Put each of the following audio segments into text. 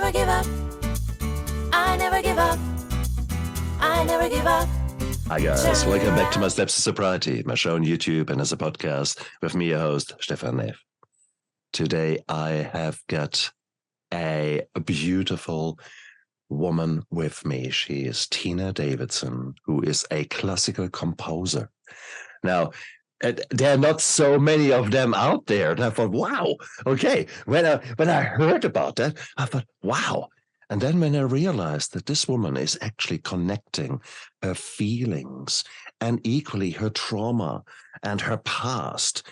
never give up. I never give up. I never give up. Hi guys, welcome back to my Steps to Sobriety, my show on YouTube and as a podcast with me, your host, Stefan Neff. Today I have got a beautiful woman with me. She is Tina Davidson, who is a classical composer. Now, there are not so many of them out there. And I thought, wow, okay. When I heard about that, I thought, wow. And then when I realized that this woman is actually connecting her feelings and equally her trauma and her past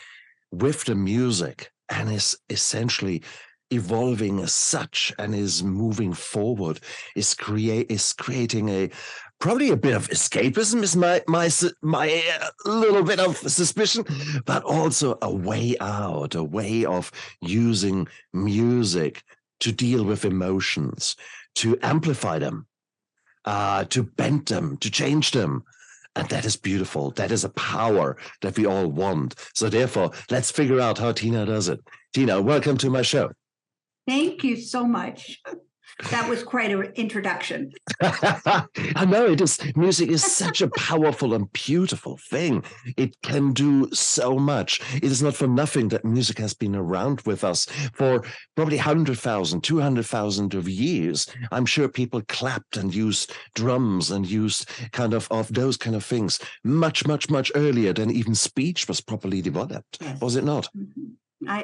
with the music and is essentially evolving as such and is moving forward, is creating a probably a bit of escapism is my little bit of suspicion, but also a way out, a way of using music to deal with emotions, to amplify them, to bend them, to change them. And that is beautiful. That is a power that we all want. So therefore, let's figure out how Tina does it. Tina, welcome to my show. Thank you so much. That was quite an introduction. I know it is. Music is such a powerful and beautiful thing. It can do so much. It is not for nothing that music has been around with us for probably 100,000, 200,000 of years. I'm sure people clapped and used drums and used kind of those kind of things much, much, much earlier than even speech was properly developed. Yes. Was it not? Mm-hmm.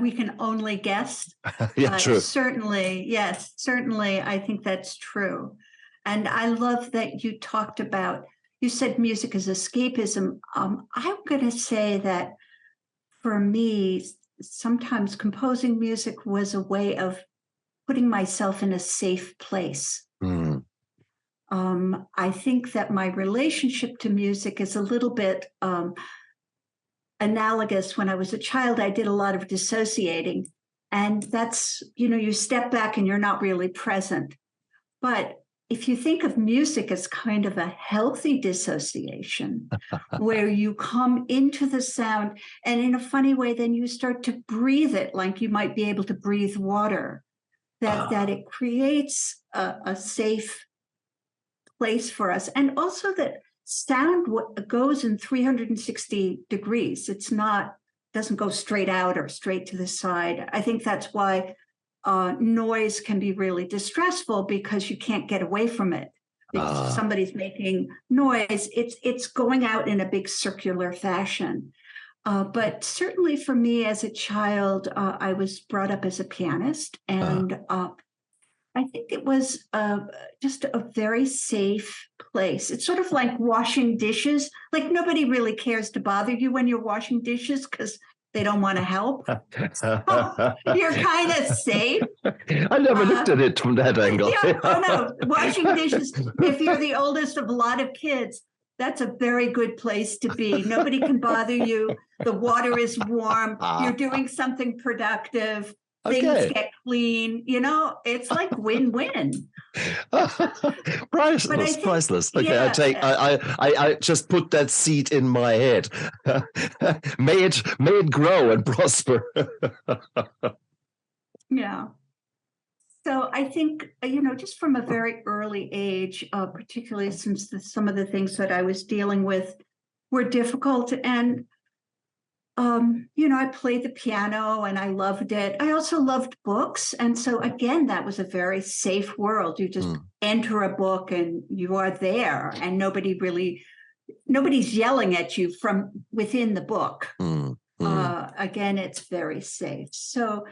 We can only guess. Yeah, true. Certainly, yes, certainly. I think that's true. And I love that you talked about, you said music is escapism. I'm going to say that for me, sometimes composing music was a way of putting myself in a safe place. Mm. I think that my relationship to music is a little bit analogous. When I was a child, I did a lot of dissociating, and that's, you step back and you're not really present. But if you think of music as kind of a healthy dissociation, where you come into the sound and in a funny way, then you start to breathe it like you might be able to breathe water, that it creates a safe place for us. And also that sound goes in 360 degrees. Doesn't go straight out or straight to the side. I think that's why noise can be really distressful, because you can't get away from it. Because if somebody's making noise, it's going out in a big circular fashion. But certainly for me as a child, I was brought up as a pianist, and I think it was just a very safe place. It's sort of like washing dishes. Like nobody really cares to bother you when you're washing dishes because they don't want to help. You're kind of safe. I never looked at it from that angle. Yeah, oh no, washing dishes, if you're the oldest of a lot of kids, that's a very good place to be. Nobody can bother you. The water is warm. You're doing something productive. Things get clean, it's like win-win. Priceless. Okay, yeah. I just put that seed in my head. May it grow and prosper. Yeah. So I think, just from a very early age, particularly since some of the things that I was dealing with were difficult, and I played the piano and I loved it. I also loved books. And so again, that was a very safe world. You just enter a book and you are there, and nobody's yelling at you from within the book. Again, it's very safe. So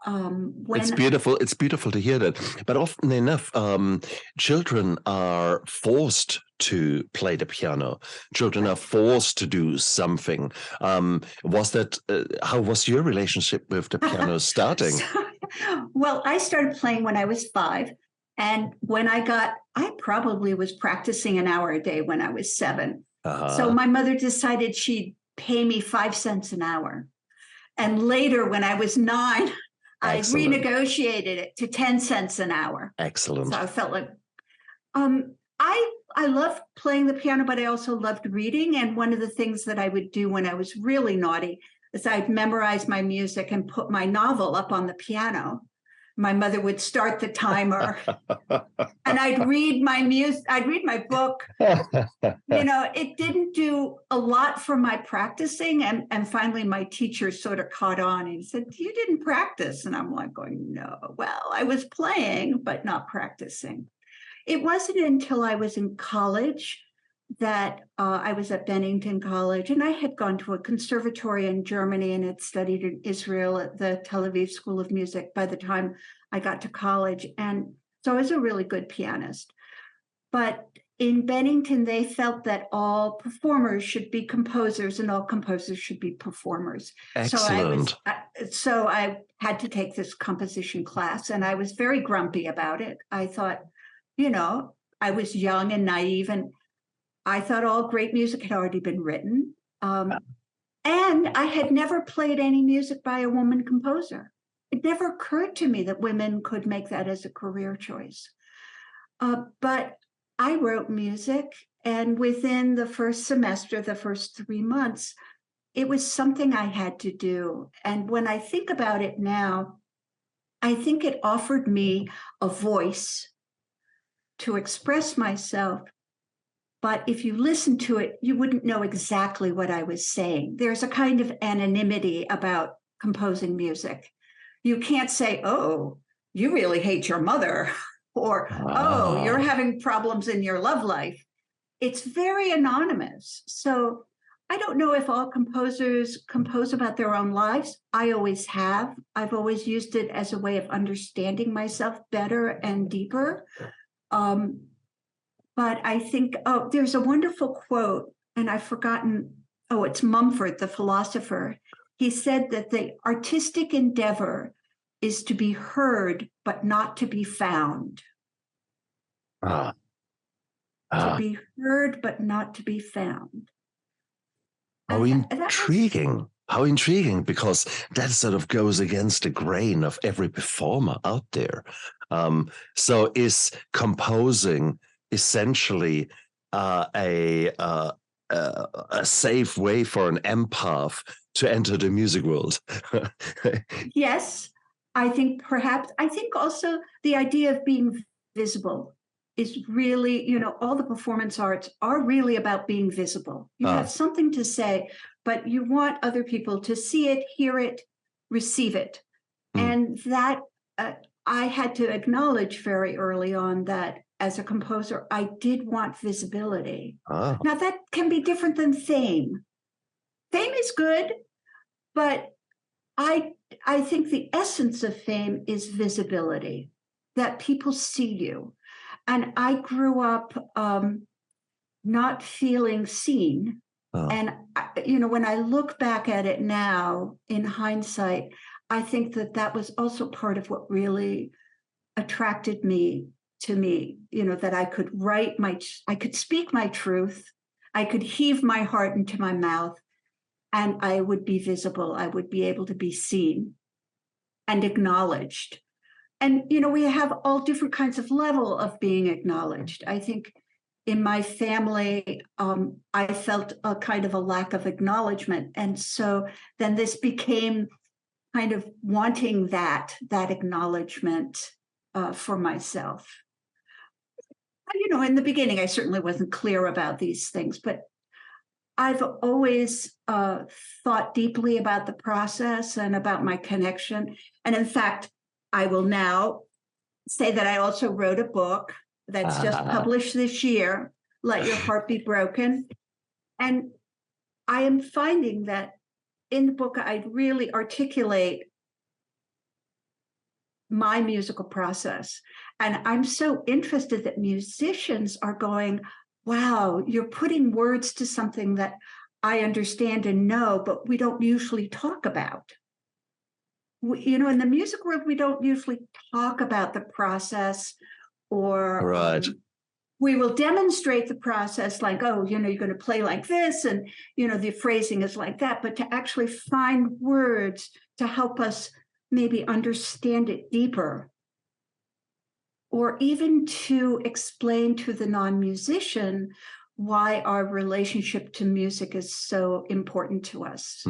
it's beautiful to hear that. But often enough, children are forced to play the piano. Children are forced to do something. How was your relationship with the piano starting? Well, I started playing when I was 5. And when I probably was practicing an hour a day when I was 7. So my mother decided she'd pay me 5 cents an hour. And later, when I was 9, I renegotiated it to 10 cents an hour. Excellent. So I felt like, I loved playing the piano, but I also loved reading. And one of the things that I would do when I was really naughty is I'd memorize my music and put my novel up on the piano. My mother would start the timer and I'd read my music, I'd read my book. It didn't do a lot for my practicing. And finally, my teacher sort of caught on and he said, "You didn't practice." And I'm like going, "No, well, I was playing, but not practicing." It wasn't until I was in college that I was at Bennington College, and I had gone to a conservatory in Germany and had studied in Israel at the Tel Aviv School of Music by the time I got to college. And so I was a really good pianist. But in Bennington, they felt that all performers should be composers and all composers should be performers. Excellent. So I had to take this composition class, and I was very grumpy about it. I thought, I was young and naive, and I thought all great music had already been written. And I had never played any music by a woman composer. It never occurred to me that women could make that as a career choice. But I wrote music, and within the first semester, the first 3 months, it was something I had to do. And when I think about it now, I think it offered me a voice to express myself. But if you listen to it, you wouldn't know exactly what I was saying. There's a kind of anonymity about composing music. You can't say, "Oh, you really hate your mother," or, "Oh, you're having problems in your love life." It's very anonymous. So I don't know if all composers compose about their own lives. I always have. I've always used it as a way of understanding myself better and deeper. But I think, there's a wonderful quote, and I've forgotten, it's Mumford, the philosopher. He said that the artistic endeavor is to be heard, but not to be found. To be heard, but not to be found. How intriguing. How intriguing, because that sort of goes against the grain of every performer out there. So is composing essentially a safe way for an empath to enter the music world? Yes, I think also the idea of being visible is really, all the performance arts are really about being visible. You have something to say, but you want other people to see it, hear it, receive it. And that I had to acknowledge very early on that as a composer, I did want visibility. Now that can be different than fame. Fame is good, but I think the essence of fame is visibility, that people see you. And I grew up not feeling seen. And, when I look back at it now in hindsight, I think that was also part of what really attracted me to me, that I could I could speak my truth, I could heave my heart into my mouth, and I would be visible. I would be able to be seen and acknowledged. And, we have all different kinds of level of being acknowledged. I think in my family, I felt a kind of a lack of acknowledgement. And so then this became kind of wanting that acknowledgement for myself. In the beginning, I certainly wasn't clear about these things, but I've always thought deeply about the process and about my connection. And in fact, I will now say that I also wrote a book that's just published this year, Let Your Heart Be Broken. And I am finding that in the book, I really articulate my musical process. And I'm so interested that musicians are going, wow, you're putting words to something that I understand and know, but we don't usually talk about. In the music world, we don't usually talk about the process, or we will demonstrate the process like, you're going to play like this, and, the phrasing is like that. But to actually find words to help us maybe understand it deeper, or even to explain to the non-musician why our relationship to music is so important to us.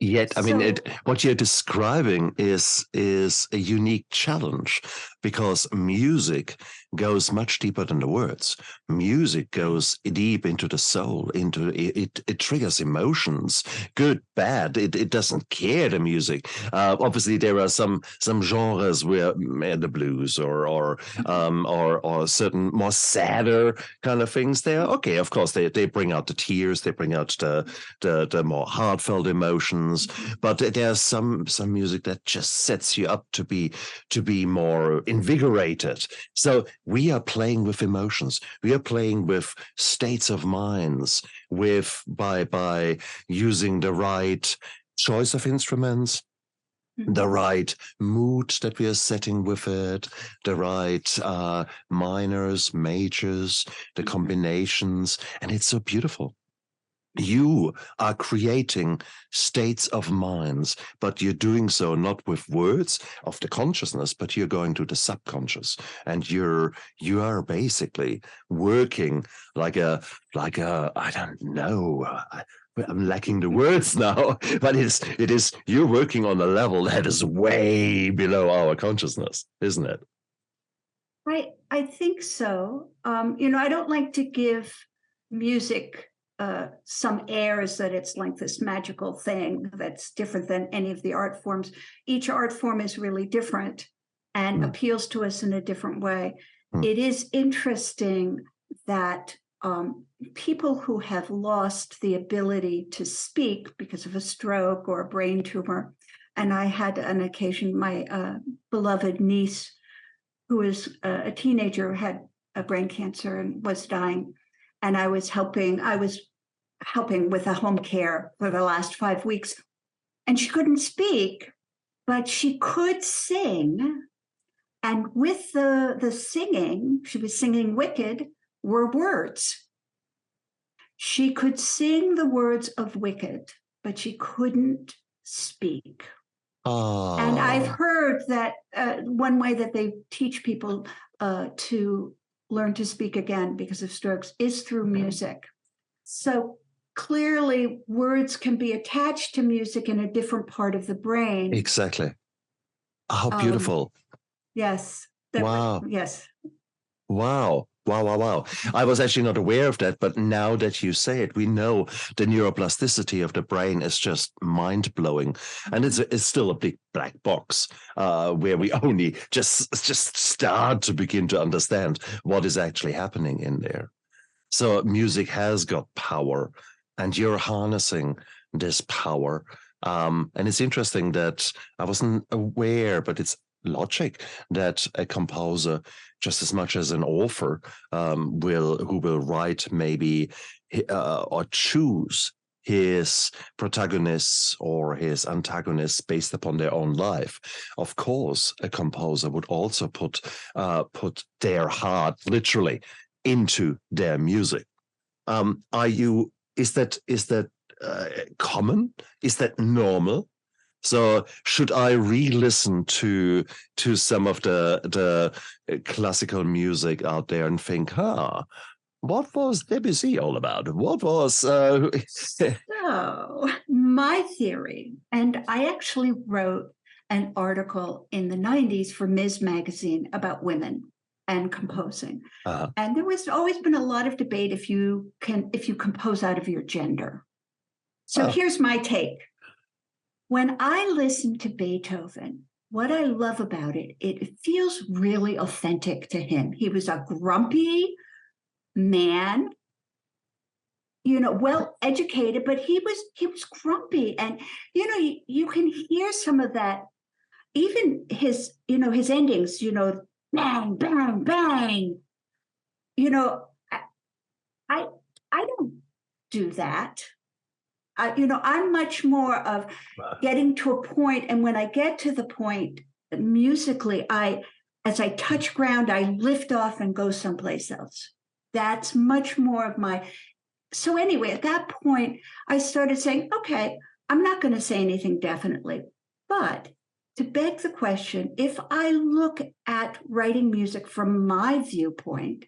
Yet, I mean, So, what you're describing is a unique challenge, because music goes much deeper than the words. Music goes deep into the soul, into it triggers emotions, good, bad. It doesn't care, the music. Obviously, there are some genres where the blues or certain more sadder kind of things there. Okay, of course, they bring out the tears, they bring out the more heartfelt emotions. But there's some music that just sets you up to be more invigorated. So we are playing with emotions. We are playing with states of minds by using the right choice of instruments, the right mood that we are setting with it, the right minors, majors, the combinations, and it's so beautiful. You are creating states of minds, but you're doing so not with words of the consciousness, but you're going to the subconscious, and you are basically working like a I don't know. I'm lacking the words now, but it is you're working on a level that is way below our consciousness, isn't it? I think so. I don't like to give music some airs that it's like this magical thing that's different than any of the art forms. Each art form is really different and appeals to us in a different way. It is interesting that people who have lost the ability to speak because of a stroke or a brain tumor, and I had an occasion, my beloved niece, who was a teenager, had a brain cancer and was dying, and I was helping with a home care for the last 5 weeks, and she couldn't speak, but she could sing. And with the singing, she was singing Wicked, were words. She could sing the words of Wicked, but she couldn't speak. Oh. And I've heard that one way that they teach people to learn to speak again because of strokes is through music. So clearly, words can be attached to music in a different part of the brain. Exactly. How beautiful. Yes. Wow. Yes. Wow. Wow. I was actually not aware of that, but now that you say it, we know the neuroplasticity of the brain is just mind-blowing. And it's still a big black box where we only just start to begin to understand what is actually happening in there. So music has got power, and you're harnessing this power. And it's interesting that I wasn't aware, but it's logic that a composer, just as much as an author, who will write maybe or choose his protagonists or his antagonists based upon their own life. Of course, a composer would also put their heart literally into their music. Is that common? Is that normal? So should I re-listen to some of the classical music out there and think, what was Debussy all about? What was So my theory, and I actually wrote an article in the 90s for Ms. Magazine about women and composing. And there was always been a lot of debate if you compose out of your gender. So here's my take. When I listen to Beethoven, what I love about it, it feels really authentic to him. He was a grumpy man, well educated, but he was grumpy. And you can hear some of that, even his endings, bang, bang, bang. I don't do that. I'm much more of getting to a point, and when I get to the point musically, as I touch ground, I lift off and go someplace else. That's much more of my. So anyway, at that point, I started saying, okay, I'm not going to say anything definitely, but to beg the question, if I look at writing music from my viewpoint,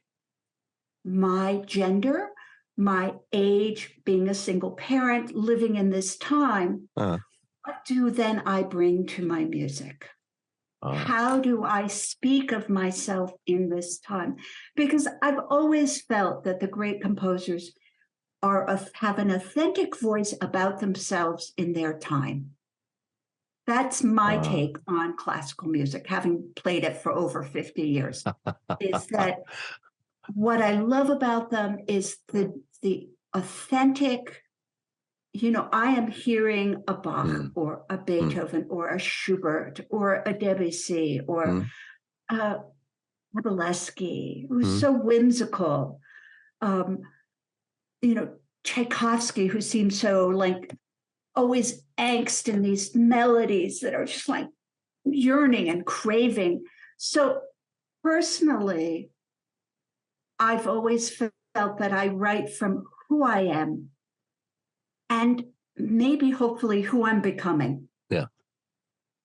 my gender, my age, being a single parent, living in this time, what do then I bring to my music? Ah, How do I speak of myself in this time? Because I've always felt that the great composers have an authentic voice about themselves in their time. That's my take on classical music, having played it for over 50 years, is that what I love about them is the authentic, I am hearing a Bach or a Beethoven or a Schubert or a Debussy or Podolsky, who's so whimsical. Tchaikovsky, who seems so like always angst in these melodies that are just like yearning and craving. So personally, I've always felt that I write from who I am and maybe hopefully who I'm becoming. yeah.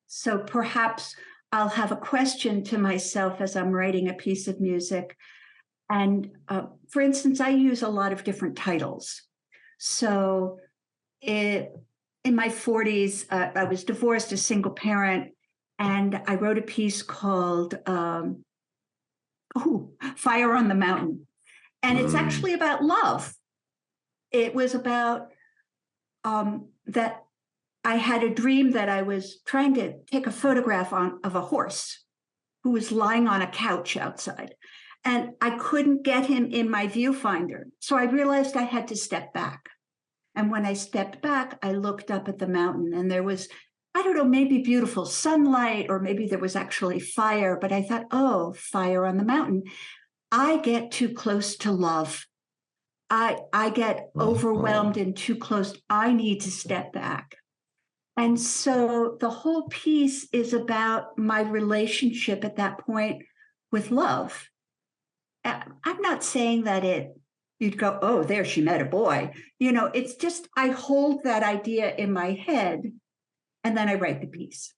So perhaps I'll have a question to myself as I'm writing a piece of music. And for instance, I use a lot of different titles. So in my 40s, I was divorced, a single parent, and I wrote a piece called Fire on the Mountain. And it's actually about love. It was about that I had a dream that I was trying to take a photograph of a horse who was lying on a couch outside. And I couldn't get him in my viewfinder. So I realized I had to step back. And when I stepped back, I looked up at the mountain and there was, I don't know, maybe beautiful sunlight, or maybe there was actually fire. But I thought, oh, fire on the mountain. I get too close to love. I get overwhelmed and too close. I need to step back. And so the whole piece is about my relationship at that point with love. I'm not saying that you'd go, oh, there she met a boy. It's just, I hold that idea in my head and then I write the piece.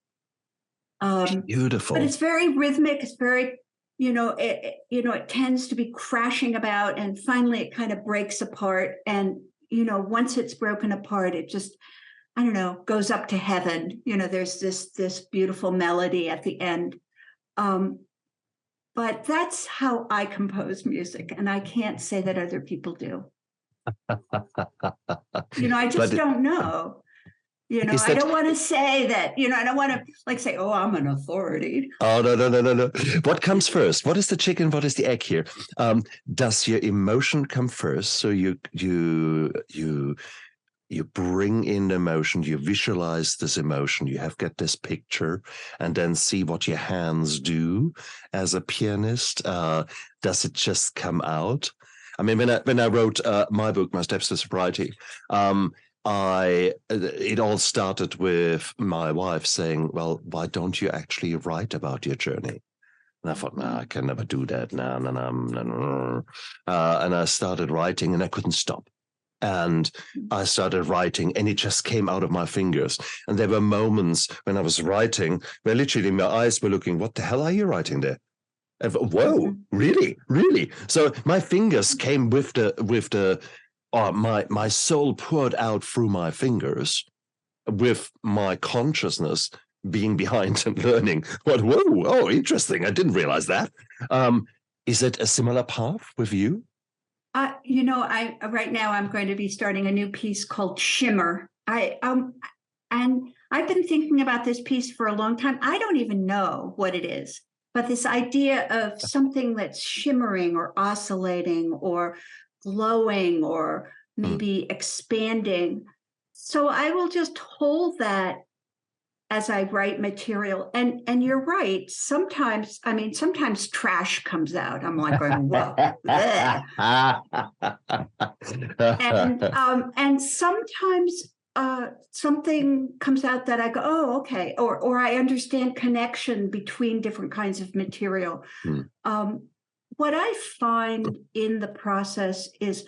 Beautiful. But it's very rhythmic. It's very, it tends to be crashing about, and finally it kind of breaks apart. And, once it's broken apart, it just, I don't know, goes up to heaven. There's this beautiful melody at the end. But that's how I compose music, and I can't say that other people do. I just don't know. I don't want to say that, I don't want to say, oh, I'm an authority. Oh, no. What comes first? What is the chicken? What is the egg here? Does your emotion come first? So you bring in the emotion, you visualize this emotion, you get this picture, and then see what your hands do as a pianist. Does it just come out? I mean, when I wrote my book, My Steps to Sobriety, it all started with my wife saying, well, why don't you actually write about your journey? And I thought, no, I can never do that. No. And I started writing and I couldn't stop. And I started writing and it just came out of my fingers. And there were moments when I was writing where literally my eyes were looking, what the hell are you writing there? And, whoa, really? So my fingers came with my soul poured out through my fingers with my consciousness being behind and learning interesting. I didn't realize that. Is it a similar path with you? Right now I'm going to be starting a new piece called Shimmer. And I've been thinking about this piece for a long time. I don't even know what it is, but this idea of something that's shimmering or oscillating or glowing or maybe expanding. So I will just hold that as I write material. And you're right. Sometimes trash comes out. I'm like going, whoa. And sometimes something comes out that I go, oh, okay. Or I understand connection between different kinds of material. What I find in the process is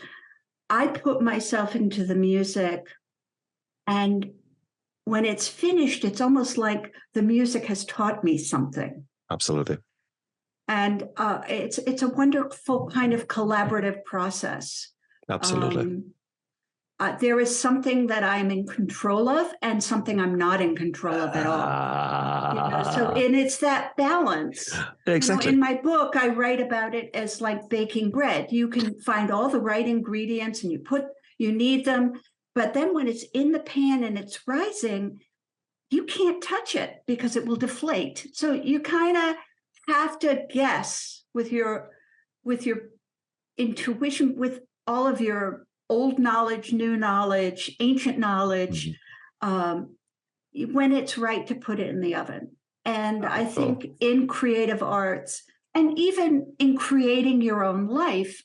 I put myself into the music, and when it's finished, it's almost like the music has taught me something. Absolutely. And it's a wonderful kind of collaborative process. Absolutely. there is something that I'm in control of and something I'm not in control of at all. So, and it's that balance. Exactly. In my book, I write about it as like baking bread. You can find all the right ingredients and you need them. But then when it's in the pan and it's rising, you can't touch it because it will deflate. So you kind of have to guess with your intuition, with all of your old knowledge, new knowledge, ancient knowledge, when it's right to put it in the oven. And I think in creative arts, and even in creating your own life,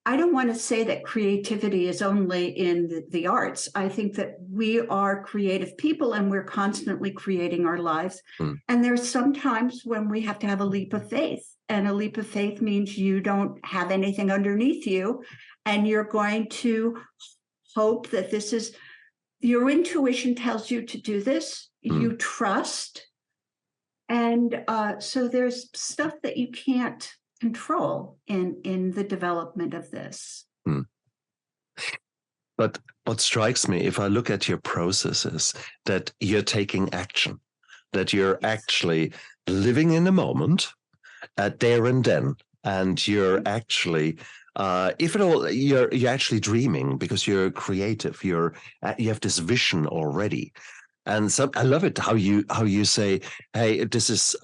I don't want to say that creativity is only in the arts. I think that we are creative people and we're constantly creating our lives. And there's sometimes when we have to have a leap of faith. And a leap of faith means you don't have anything underneath you. And you're going to hope that this is, your intuition tells you to do this. You trust. And so there's stuff that you can't control in the development of this. But what strikes me, if I look at your processes, that you're taking action, that you're actually living in the moment, there and then, and you're actually, if at all, you're actually dreaming because you're creative. You have this vision already. And so I love it how you say, hey, this is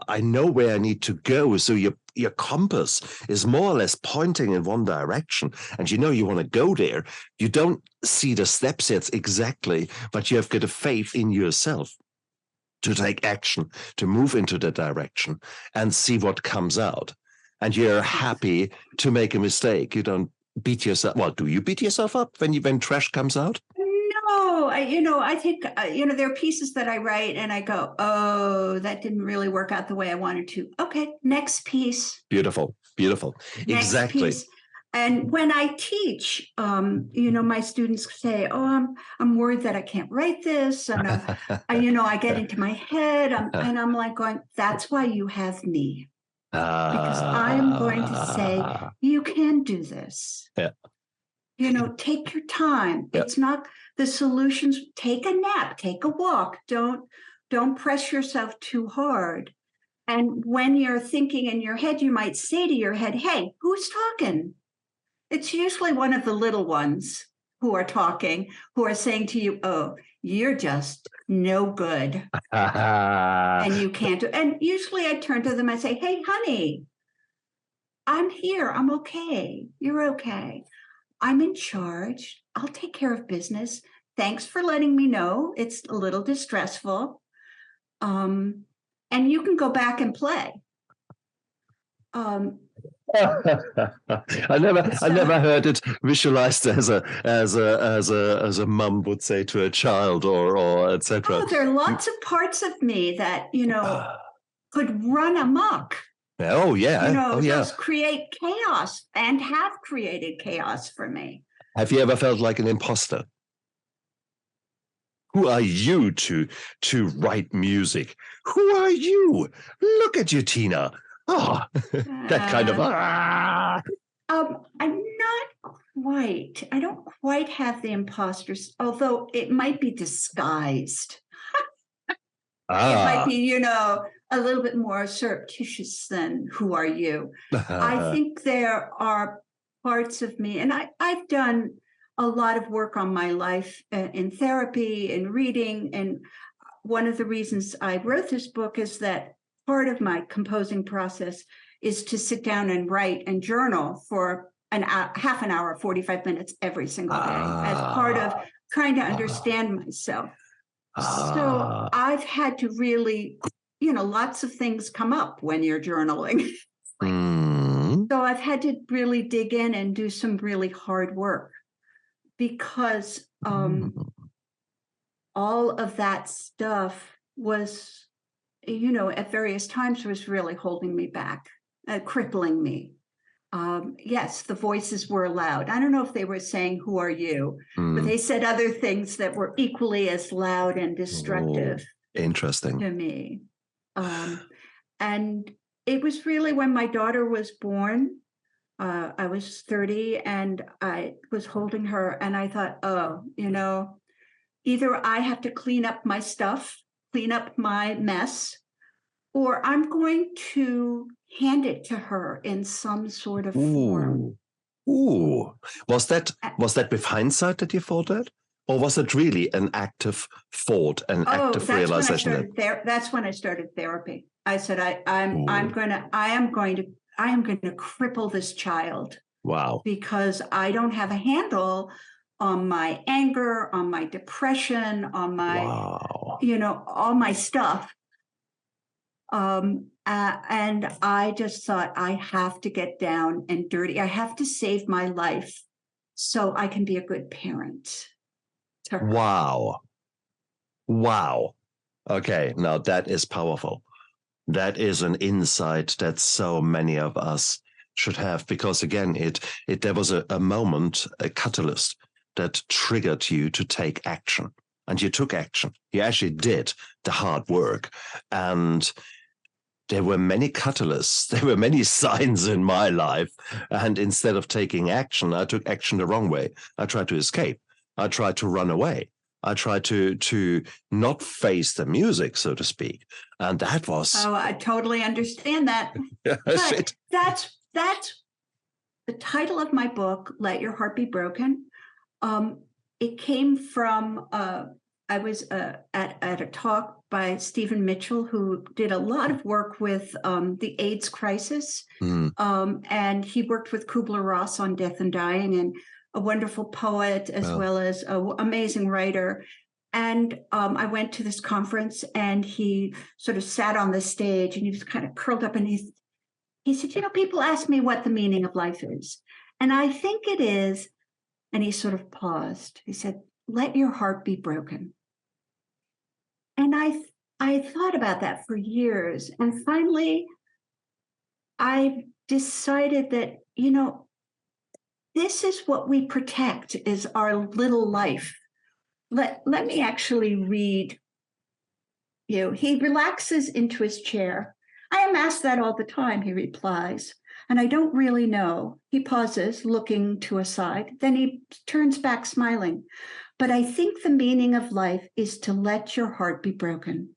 I know where I need to go. So your compass is more or less pointing in one direction, and you want to go there. You don't see the steps yet exactly, but you have got a faith in yourself to take action, to move into the direction and see what comes out. And you're happy to make a mistake. You don't beat yourself. Well, do you beat yourself up when trash comes out? No, I think, there are pieces that I write and I go, oh, that didn't really work out the way I wanted to. Okay, next piece. Beautiful. Next exactly. Piece. And when I teach, my students say, oh, I'm worried that I can't write this. And, I get into my head and I'm like going, that's why you have me. Because I'm going to say, you can do this. Yeah. Take your time. Yeah. It's not the solutions. Take a nap, take a walk. Don't press yourself too hard. And when you're thinking in your head, you might say to your head, hey, who's talking? It's usually one of the little ones who are talking, who are saying to you, oh, you're just no good. And you can't do. And usually I turn to them and say, hey, honey, I'm here. I'm okay. You're okay. I'm in charge. I'll take care of business. Thanks for letting me know. It's a little distressful. And you can go back and play. I never heard it visualized as a mum would say to a child or etc. Oh, there are lots of parts of me that could run amok. Oh yeah, just create chaos and have created chaos for me. Have you ever felt like an imposter? Who are you to write music? Who are you? Look at you, Tina. Oh, that kind of. I'm not quite. I don't quite have the imposters, although it might be disguised. It might be, a little bit more surreptitious than who are you. I think there are parts of me, and I've done a lot of work on my life in therapy and reading. And one of the reasons I wrote this book is that part of my composing process is to sit down and write and journal for half an hour, 45 minutes every single day as part of trying to understand myself. So I've had to really, lots of things come up when you're journaling. So I've had to really dig in and do some really hard work because all of that stuff was, at various times was really holding me back, crippling me. Yes, the voices were loud. I don't know if they were saying, who are you? But they said other things that were equally as loud and destructive. Interesting. To me. And it was really when my daughter was born I was 30 and I was holding her and I thought, oh, either I have to clean up my stuff, clean up my mess, or I'm going to hand it to her in some sort of form. Ooh. Was that with hindsight that you thought that? Or was it really an active thought, an active realization? That's when I started therapy. I said, I am going to cripple this child. Wow. Because I don't have a handle on my anger, on my depression, on my, all my stuff. And I just thought, I have to get down and dirty. I have to save my life so I can be a good parent to her. Wow. Okay, now that is powerful. That is an insight that so many of us should have, because again, there was a moment, a catalyst that triggered you to take action, and you took action. You actually did the hard work, and there were many catalysts. There were many signs in my life, and instead of taking action, I took action the wrong way. I tried to escape. I tried to run away. I tried to not face the music, so to speak, and that was. Oh, I totally understand that. But that's the title of my book, Let Your Heart Be Broken. It came from, I was at a talk by Stephen Mitchell, who did a lot of work with the AIDS crisis. And he worked with Kubler-Ross on Death and Dying, and a wonderful poet, as well as an amazing writer. And I went to this conference, and he sort of sat on the stage, and he was kind of curled up, and he said, people ask me what the meaning of life is. And I think it is, and he sort of paused. He said, let your heart be broken. And I thought about that for years. And finally, I decided that, this is what we protect, is our little life. Let me actually read. He relaxes into his chair. I am asked that all the time, he replies, and I don't really know. He pauses, looking to a side. Then he turns back, smiling. But I think the meaning of life is to let your heart be broken.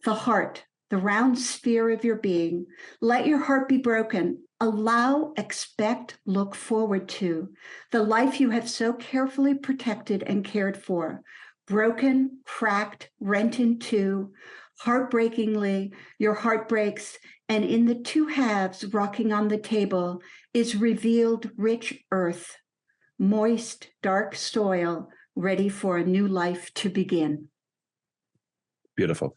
The heart, the round sphere of your being, let your heart be broken. Allow, expect, look forward to the life you have so carefully protected and cared for. Broken, cracked, rent in two. Heartbreakingly, your heart breaks, and in the two halves rocking on the table is revealed rich earth, moist, dark soil, ready for a new life to begin. Beautiful.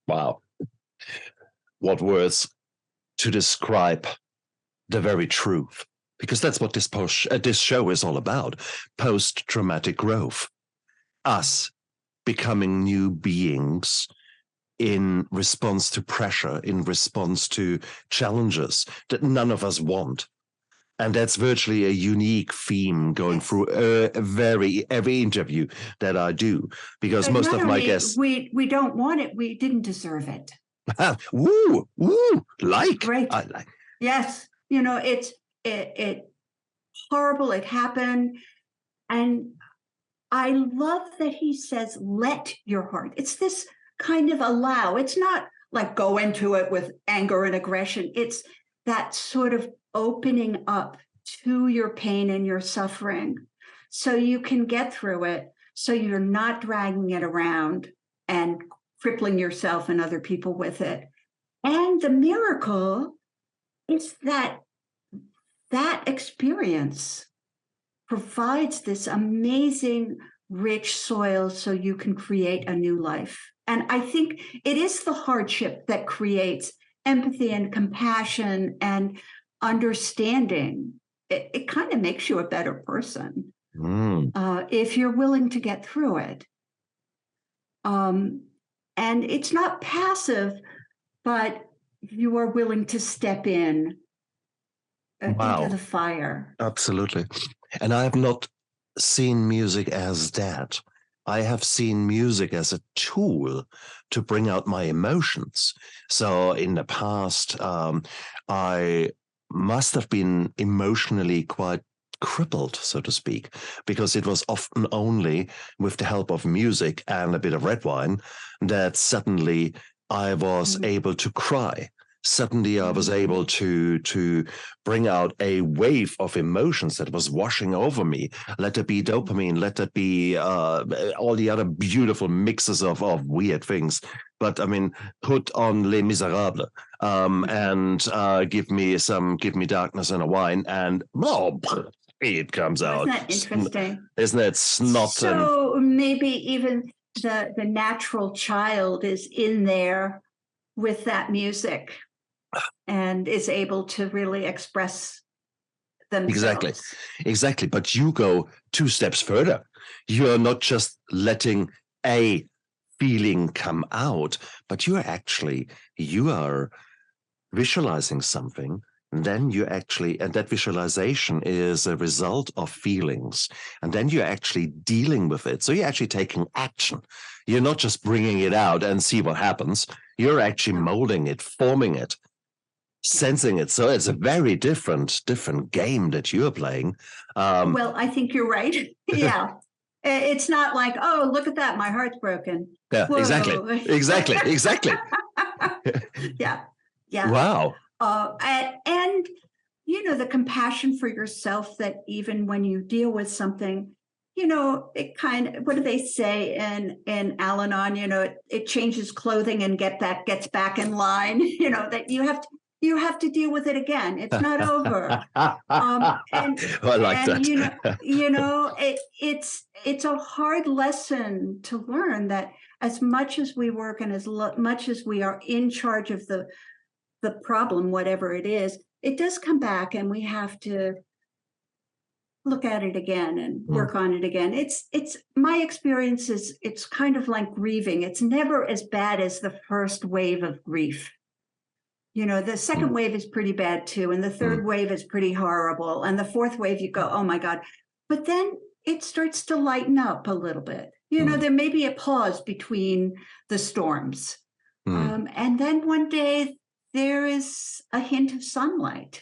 Wow. What words to describe the very truth, because that's what this show is all about. Post-traumatic growth. Us becoming new beings in response to pressure, in response to challenges that none of us want. And that's virtually a unique theme going through every interview that I do, because most of my guests... We don't want it, we didn't deserve it. Woo, like. Great. I like. Yes, it's horrible, it happened. And I love that he says, let your heart. It's this kind of allow. It's not like go into it with anger and aggression. It's that sort of opening up to your pain and your suffering so you can get through it, so you're not dragging it around and crippling yourself and other people with it. And the miracle is that experience provides this amazing, rich soil so you can create a new life. And I think it is the hardship that creates empathy and compassion and understanding. It kind of makes you a better person if you're willing to get through it. And it's not passive, but you are willing to step in into the fire. Absolutely. And I have not seen music as that. I have seen music as a tool to bring out my emotions. So in the past, I must have been emotionally quite crippled, so to speak, because it was often only with the help of music and a bit of red wine that suddenly I was able to cry. Suddenly I was able to bring out a wave of emotions that was washing over me. Let it be dopamine, let it be all the other beautiful mixes of weird things. But I mean, put on Les Miserables and give me darkness and a wine, and it comes out. Isn't that interesting? Isn't it snot? So maybe even the natural child is in there with that music and is able to really express themselves. Exactly. But you go 2 steps further. You're not just letting a feeling come out, but you are visualizing something. And then and that visualization is a result of feelings. And then you're actually dealing with it. So you're actually taking action. You're not just bringing it out and see what happens. You're actually molding it, forming it, sensing it. So it's a very different game that you're playing. Well, I think you're right. Yeah. It's not like, oh, look at that, my heart's broken. Yeah, Whoa. exactly. Yeah. Wow. And the compassion for yourself, that even when you deal with something, it kind of, what do they say in Al-Anon, it changes clothing and gets back in line, that you have to deal with it again. It's not over. I like that. It's a hard lesson to learn, that as much as we work and as much as we are in charge of the problem, whatever it is, it does come back, and we have to look at it again and work on it again. It's my experience is it's kind of like grieving. It's never as bad as the first wave of grief. The second wave is pretty bad too, and the third wave is pretty horrible, and the fourth wave you go, oh my God. But then it starts to lighten up a little bit. There may be a pause between the storms, and then one day there is a hint of sunlight.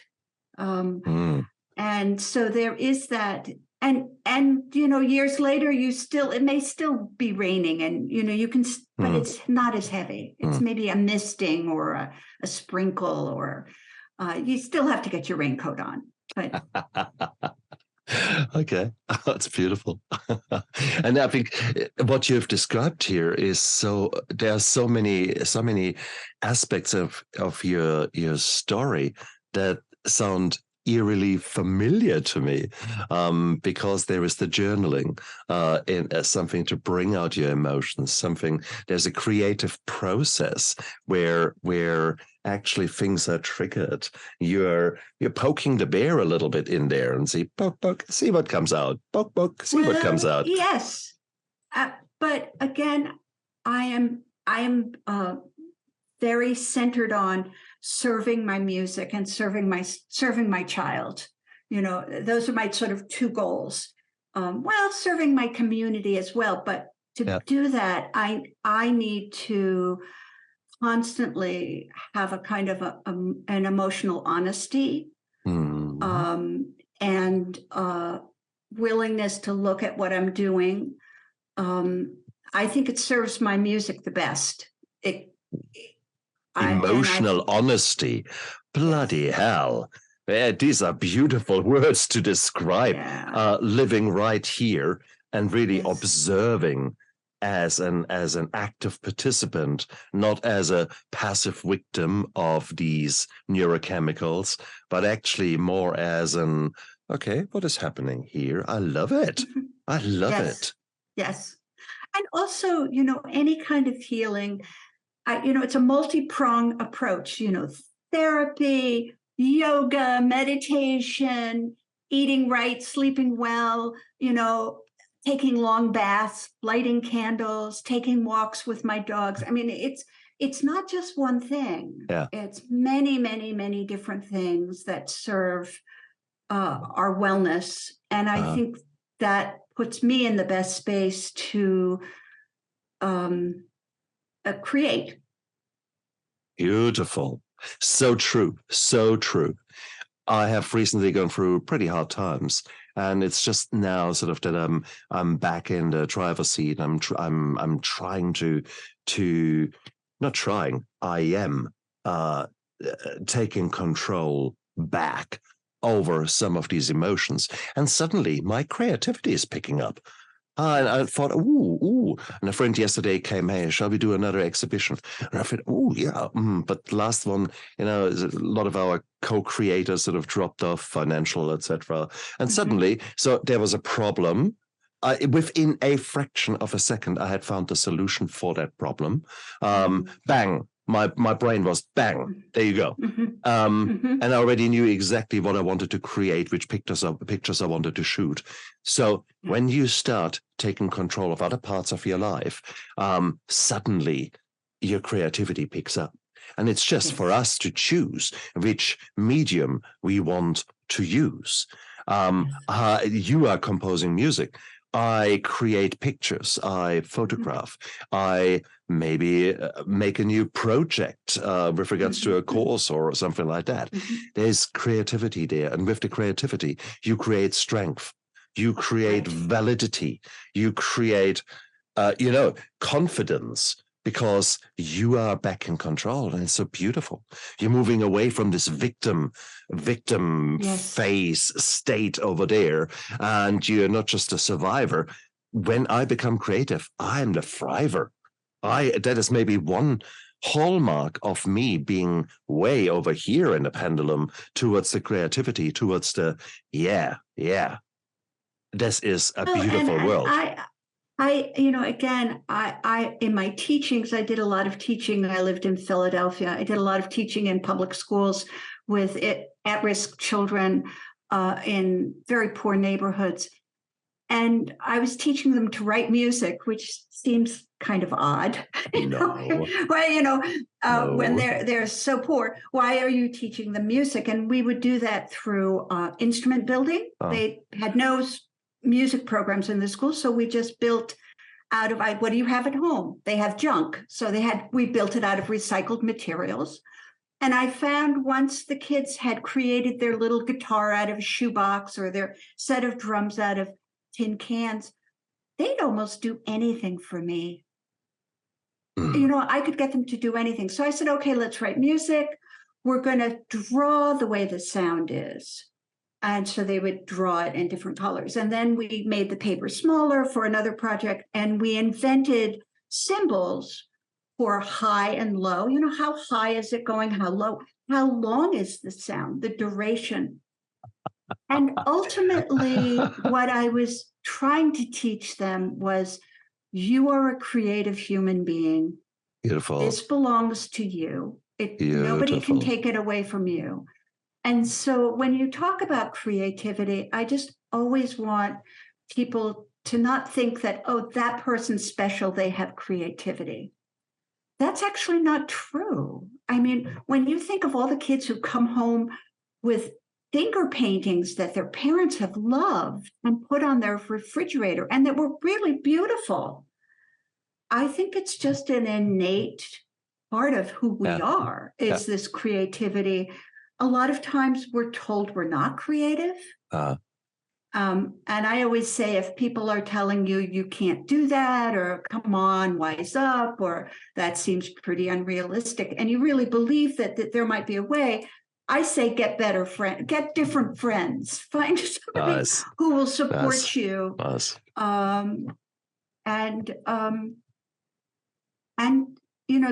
And so there is that, and years later, it may still be raining, and you can, but it's not as heavy. It's maybe a misting or a sprinkle, or you still have to get your raincoat on. But okay, that's beautiful. And I think what you've described here is there are so many aspects of your story that sound eerily familiar to me, because there is the journaling as something to bring out your emotions. There's a creative process where actually things are triggered. You're poking the bear a little bit in there and see poke, see what comes out. Poke, see what comes out. Yes, but again, I am very centered on serving my music and serving my child. Those are my sort of 2 goals. Serving my community as well, but to do that, I need to constantly have a kind of an emotional honesty, and willingness to look at what I'm doing. I think it serves my music the best. Emotional honesty. Bloody hell. Yeah, these are beautiful words to describe living right here and really observing as an active participant, not as a passive victim of these neurochemicals, but actually more as what is happening here? I love it. I love it. Yes. And also, any kind of healing, it's a multi-pronged approach, therapy, yoga, meditation, eating right, sleeping well, taking long baths, lighting candles, taking walks with my dogs. I mean, it's not just one thing. Yeah. It's many, many, many different things that serve our wellness. And I think that puts me in the best space to create. Beautiful. So true. So true. I have recently gone through pretty hard times, and it's just now sort of that I'm back in the driver's seat. I'm trying to not trying. I am taking control back over some of these emotions, and suddenly my creativity is picking up. And I thought, ooh. And a friend yesterday came, hey, shall we do another exhibition? And I thought, ooh, yeah. But the last one, a lot of our co-creators sort of dropped off, financial, etc. And suddenly, so there was a problem. Within a fraction of a second, I had found the solution for that problem. Bang. My brain was bang. There you go. And I already knew exactly what I wanted to create, which pictures I wanted to shoot. So when you start taking control of other parts of your life, suddenly your creativity picks up. And it's just for us to choose which medium we want to use. You are composing music. I create pictures, I photograph, I maybe make a new project with regards to a course or something like that. There's creativity there. And with the creativity, you create strength, you create validity, you create, confidence, because you are back in control, and it's so beautiful. You're moving away from this victim face state over there, and you're not just a survivor. When I become creative, I'm the thriver. That is maybe one hallmark of me being way over here in the pendulum towards the creativity, towards the this is a beautiful world. I in my teachings, I did a lot of teaching. I lived in Philadelphia. I did a lot of teaching in public schools with at-risk children in very poor neighborhoods. And I was teaching them to write music, which seems kind of odd. When they're so poor, why are you teaching them music? And we would do that through instrument building. They had no music programs in the school, so we just built out of what do you have at home? They have junk, so we built it out of recycled materials. And I found once the kids had created their little guitar out of a shoebox or their set of drums out of tin cans, they'd almost do anything for me. I could get them to do anything. So I said, okay, let's write music. We're going to draw the way the sound is. And so they would draw it in different colors. And then we made the paper smaller for another project. And we invented symbols for high and low. How high is it going? How low? How long is the sound? The duration. And ultimately, what I was trying to teach them was, you are a creative human being. Beautiful. This belongs to you. Nobody can take it away from you. And so when you talk about creativity, I just always want people to not think that, oh, that person's special, they have creativity. That's actually not true. I mean, when you think of all the kids who come home with finger paintings that their parents have loved and put on their refrigerator and that were really beautiful, I think it's just an innate part of who we are, is this creativity. A lot of times we're told we're not creative. And I always say, if people are telling you, you can't do that, or come on, wise up, or that seems pretty unrealistic, and you really believe that there might be a way, I say, get different friends, find somebody who will support you.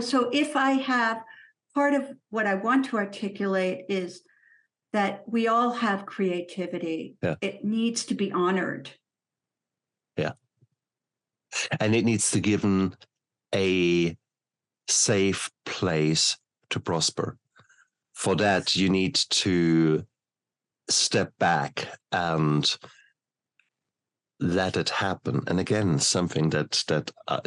So if I have, part of what I want to articulate is that we all have creativity. Yeah. It needs to be honored. Yeah. And it needs to be given a safe place to prosper. For that, you need to step back and let it happen. And again, something that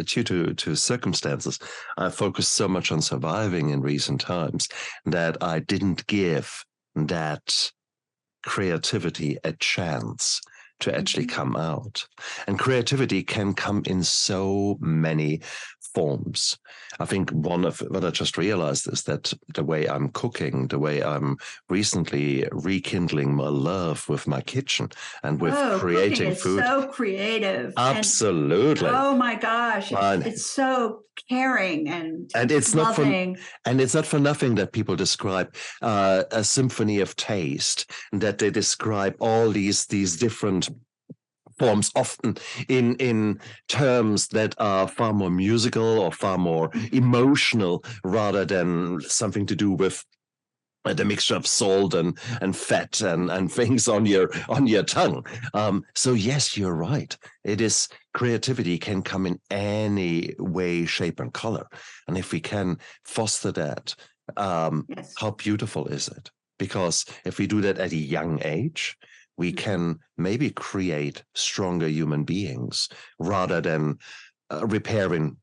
due to circumstances, I focused so much on surviving in recent times that I didn't give that creativity a chance to actually come out. And creativity can come in so many forms. I think one of what I just realized is that the way I'm cooking, the way I'm recently rekindling my love with my kitchen and with creating cooking is food. so creative. Absolutely. And, oh my gosh, it's so caring and it's loving. It's not for nothing that people describe a symphony of taste, and that they describe all these different forms, often in terms that are far more musical or far more emotional, rather than something to do with the mixture of salt and fat and things on your tongue. So yes, you're right. It is, creativity can come in any way, shape, and color. And if we can foster that, Yes. how beautiful is it? Because if we do that at a young age, we can maybe create stronger human beings rather than repairing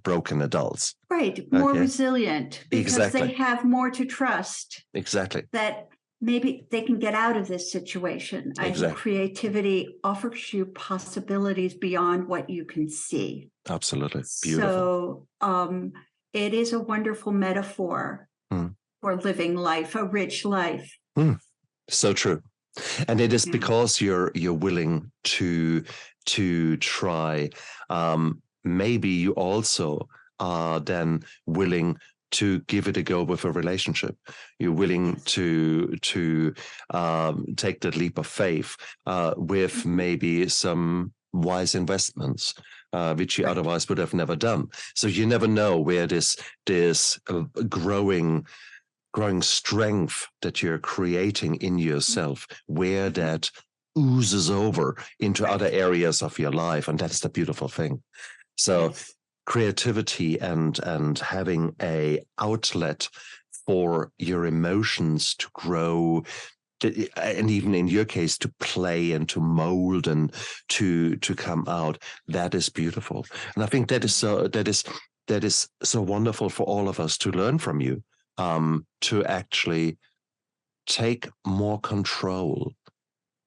broken adults. Right, more resilient, because they have more to trust. Exactly. That maybe they can get out of this situation. Exactly. Creativity offers you possibilities beyond what you can see. Absolutely. Beautiful. So it is a wonderful metaphor for living life, a rich life. So true. And it is because you're willing to try. Maybe you also are then willing to give it a go with a relationship. You're willing to take that leap of faith with maybe some wise investments, which you otherwise would have never done. So you never know where this growing strength that you're creating in yourself, where that oozes over into other areas of your life. And that's the beautiful thing. So creativity and having a outlet for your emotions to grow, and even in your case to play and to mold and to come out, that is beautiful. And I think that is so wonderful for all of us to learn from you. To actually take more control.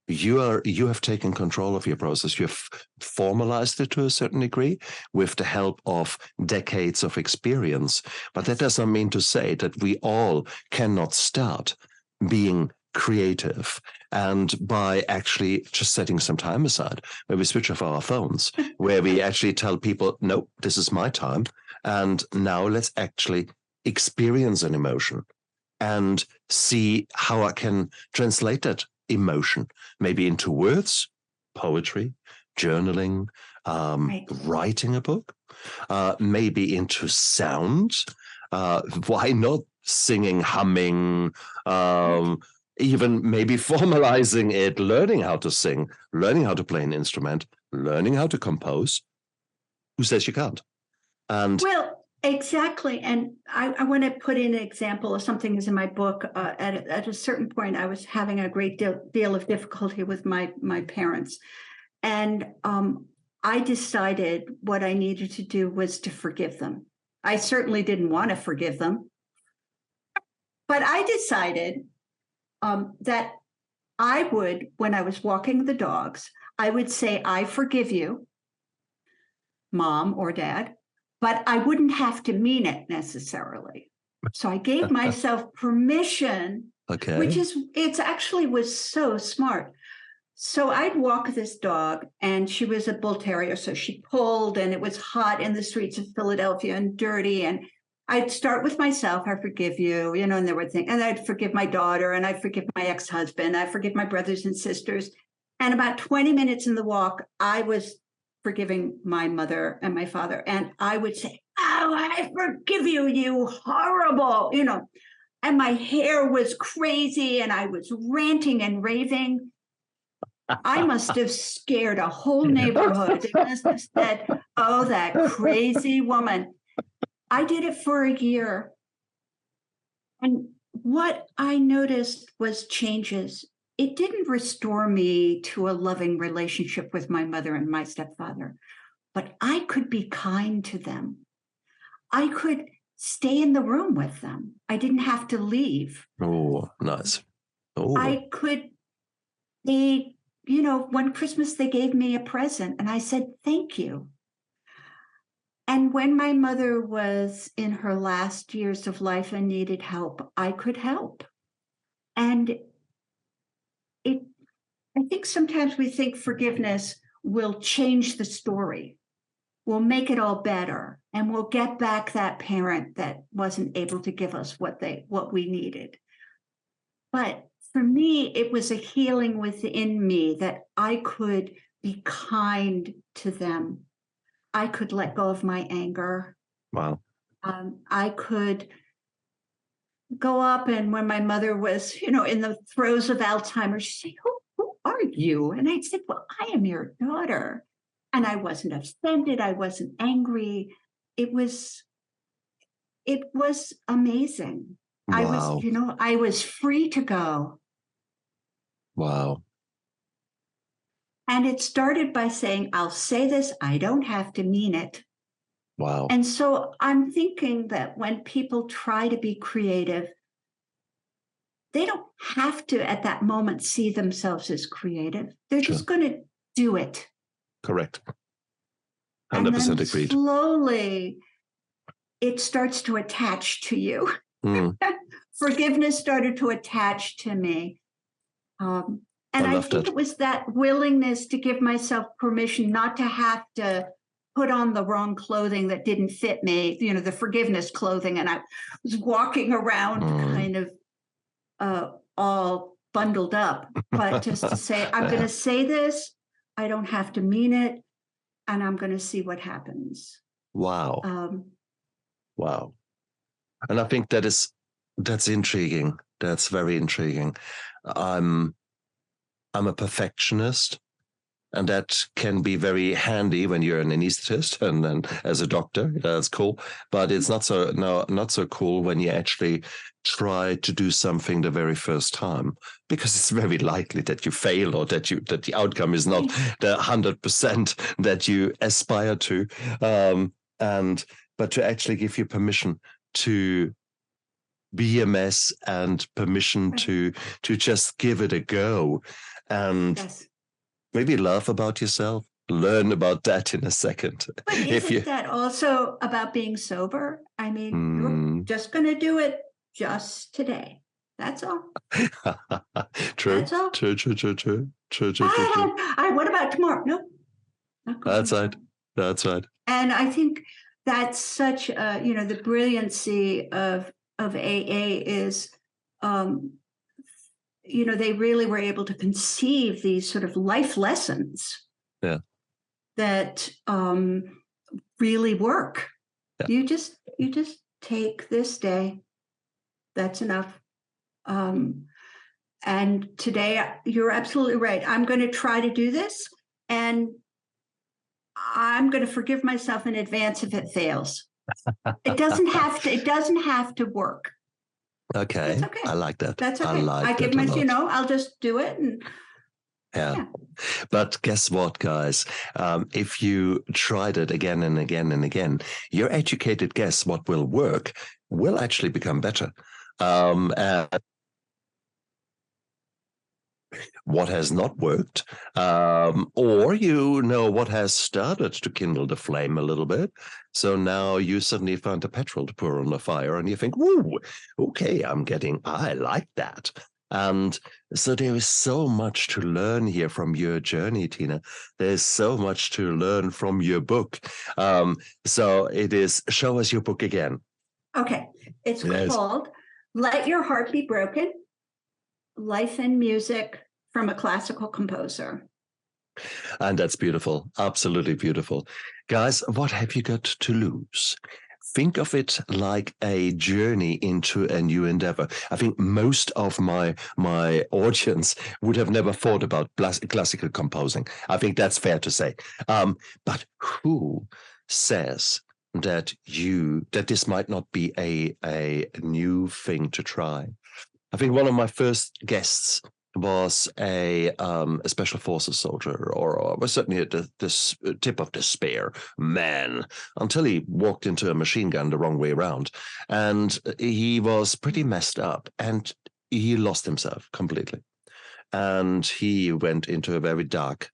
You have taken control of your process. You've formalized it to a certain degree with the help of decades of experience. But that doesn't mean to say that we all cannot start being creative, and by actually just setting some time aside where we switch off our phones, where we actually tell people, no, this is my time, and now let's actually experience an emotion and see how I can translate that emotion maybe into words, poetry, journaling, writing a book, maybe into sound. Why not singing, humming, even maybe formalizing it, learning how to sing, learning how to play an instrument, learning how to compose. Who says you can't? And exactly. And I want to put in an example of something that's in my book. At a certain point, I was having a great deal of difficulty with my parents. And I decided what I needed to do was to forgive them. I certainly didn't want to forgive them. But I decided that I would, when I was walking the dogs, I would say, I forgive you, Mom or Dad. But I wouldn't have to mean it necessarily. So I gave myself permission, which actually was so smart. So I'd walk this dog, and she was a bull terrier. So she pulled, and it was hot in the streets of Philadelphia and dirty. And I'd start with myself, I forgive you, and there were things, and I'd forgive my daughter, and I'd forgive my ex-husband. I forgive my brothers and sisters. And about 20 minutes in the walk, I was forgiving my mother and my father. And I would say, oh, I forgive you, you horrible, and my hair was crazy and I was ranting and raving. I must have scared a whole neighborhood. They must have said, oh, that crazy woman. I did it for a year. And what I noticed was changes. It didn't restore me to a loving relationship with my mother and my stepfather, but I could be kind to them. I could stay in the room with them. I didn't have to leave. Oh, nice. Oh. I could one Christmas they gave me a present and I said, thank you. And when my mother was in her last years of life and needed help, I could help. And I think sometimes we think forgiveness will change the story. We'll make it all better, and we'll get back that parent that wasn't able to give us what we needed. But for me, it was a healing within me that I could be kind to them. I could let go of my anger. Wow. I could go up, and when my mother was, in the throes of Alzheimer's, she'd say, who are you? And I'd say, well, I am your daughter. And I wasn't offended. I wasn't angry. It was amazing. Wow. I was free to go. Wow. And it started by saying, I'll say this, I don't have to mean it. Wow. And so I'm thinking that when people try to be creative, they don't have to at that moment see themselves as creative. They're Sure. just going to do it. Correct. 100% And then agreed. slowly it starts to attach to you. Mm. Forgiveness started to attach to me. And I think that. it was that willingness to give myself permission not to have to put on the wrong clothing that didn't fit me, the forgiveness clothing. And I was walking around kind of all bundled up, but just to say, I'm going to say this, I don't have to mean it, and I'm going to see what happens. Wow. Wow. And I think that's intriguing. That's very intriguing. I'm a perfectionist, and that can be very handy when you're an anesthetist and as a doctor. That's cool. But it's not so cool when you actually try to do something the very first time, because it's very likely that you fail, or that the outcome is not the 100% that you aspire to. But to actually give you permission to be a mess, and permission to just give it a go, and maybe laugh about yourself. Learn about that in a second. But isn't that also about being sober? I mean, you're just going to do it just today. That's all. True. That's all. True. What about tomorrow? No. That's right. That's right. And I think that's such the brilliancy of AA is, they really were able to conceive these sort of life lessons that really work. Yeah. You just take this day. That's enough. And today, you're absolutely right. I'm going to try to do this, and I'm going to forgive myself in advance if it fails. It doesn't have to work. Okay. That's okay. I like that. That's okay. I give myself, I'll just do it. And yeah. But guess what, guys? If you tried it again and again and again, your educated guess what will work will actually become better. What has not worked, or what has started to kindle the flame a little bit. So now you suddenly find the petrol to pour on the fire, and you think, "Whoa, okay, I like that." And so there is so much to learn here from your journey, Tina. There's so much to learn from your book. So it is, show us your book again. Okay, it's called "Let Your Heart Be Broken: Life and Music from a Classical Composer." And that's beautiful. Absolutely beautiful. Guys, what have you got to lose? Think of it like a journey into a new endeavor. I think most of my audience would have never thought about classical composing. I think that's fair to say. But who says that this might not be a new thing to try? I think one of my first guests was a special forces soldier, or was certainly at the tip of despair man, until he walked into a machine gun the wrong way around, and he was pretty messed up, and he lost himself completely, and he went into a very dark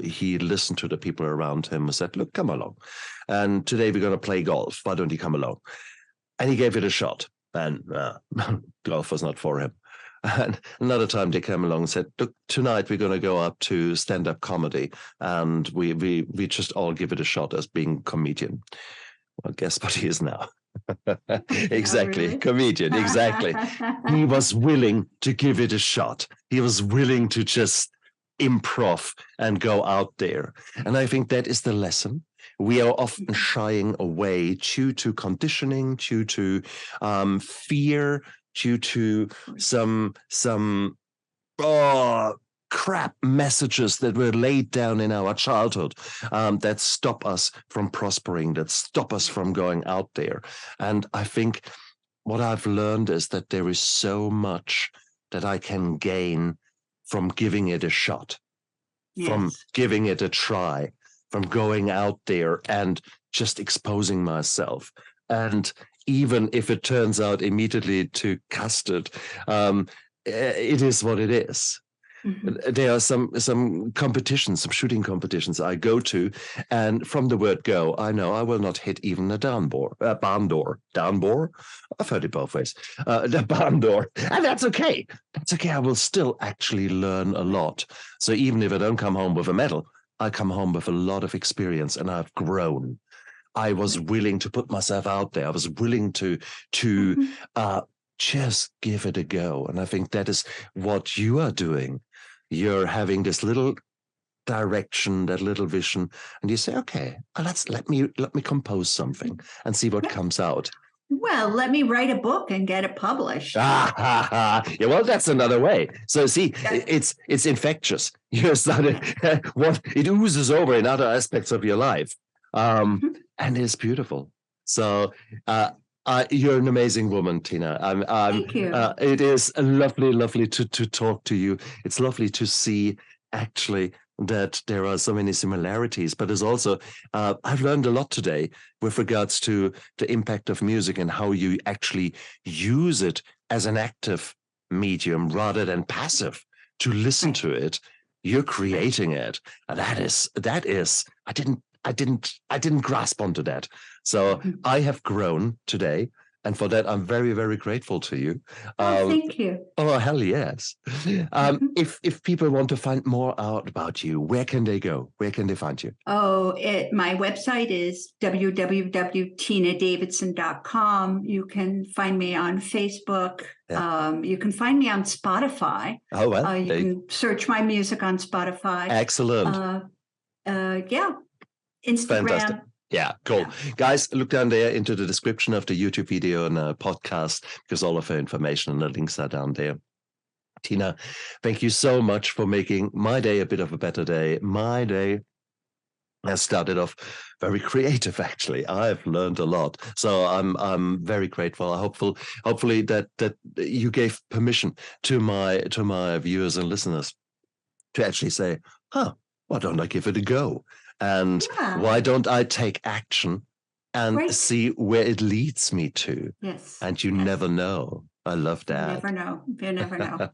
he listened to the people around him and said, look, come along. And today we're going to play golf. Why don't you come along? And he gave it a shot. And golf was not for him. And another time they came along and said, look, tonight we're going to go up to stand-up comedy. And we just all give it a shot as being comedian. Well, guess what he is now? Exactly. really? Comedian. Exactly. He was willing to give it a shot. He was willing to just improv and go out there. And I think that is the lesson. We are often shying away due to conditioning, due to fear, due to some crap messages that were laid down in our childhood that stop us from prospering, that stop us from going out there. And I think what I've learned is that there is so much that I can gain from giving it a shot, from giving it a try, from going out there and just exposing myself. And even if it turns out immediately to custard, it is what it is. Mm-hmm. There are some competitions, some shooting competitions I go to, and from the word go, I know I will not hit even a barn door. I've heard it both ways. The barn door, and that's okay. That's okay. I will still actually learn a lot. So even if I don't come home with a medal, I come home with a lot of experience, and I've grown. I was willing to put myself out there. I was willing to just give it a go, and I think that is what you are doing. You're having this little direction, that little vision, and you say, okay, let me compose something and see what comes out. Well, let me write a book and get it published. Yeah, well, that's another way. So see, it's infectious. You're starting, it oozes over in other aspects of your life, and it's beautiful. So you're an amazing woman, Tina. Thank you. It is lovely to talk to you. It's lovely to see actually that there are so many similarities, but there's also, I've learned a lot today with regards to the impact of music and how you actually use it as an active medium rather than passive to listen to it. You're creating it. And that is, I didn't grasp onto that. So I have grown today. And for that, I'm very, very grateful to you. Thank you. Oh, hell yes. If people want to find more out about you, where can they go? Where can they find you? My website is www.tinadavidson.com. You can find me on Facebook. Yeah. You can find me on Spotify. Oh, well. You can search my music on Spotify. Excellent. Instagram. Fantastic. Yeah, cool. Yeah. Guys, look down there into the description of the YouTube video and podcast, because all of the information and the links are down there. Tina, thank you so much for making my day a bit of a better day. My day has started off very creative, actually. I've learned a lot. So I'm very grateful. Hopefully that you gave permission to my viewers and listeners to actually say, why don't I give it a go? And why don't I take action and see where it leads me to? Yes. And you never know. I love that. You never know.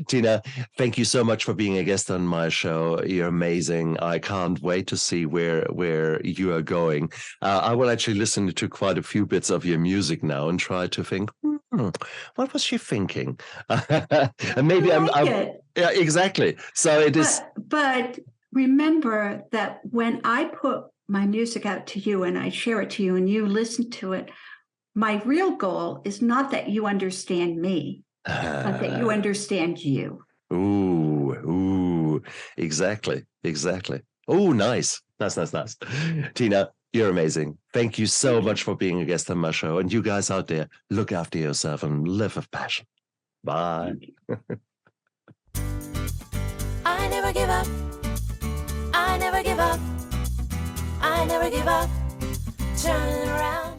Tina, thank you so much for being a guest on my show. You're amazing. I can't wait to see where you are going. I will actually listen to quite a few bits of your music now and try to think, what was she thinking? And maybe yeah, exactly. So it is. But remember that when I put my music out to you and I share it to you and you listen to it, my real goal is not that you understand me, but that you understand you. Ooh, exactly. Oh, nice. Tina, you're amazing. Thank you so much for being a guest on my show. And you guys out there, look after yourself and live with passion. Bye. I never give up. I never give up. I never give up. Turn around.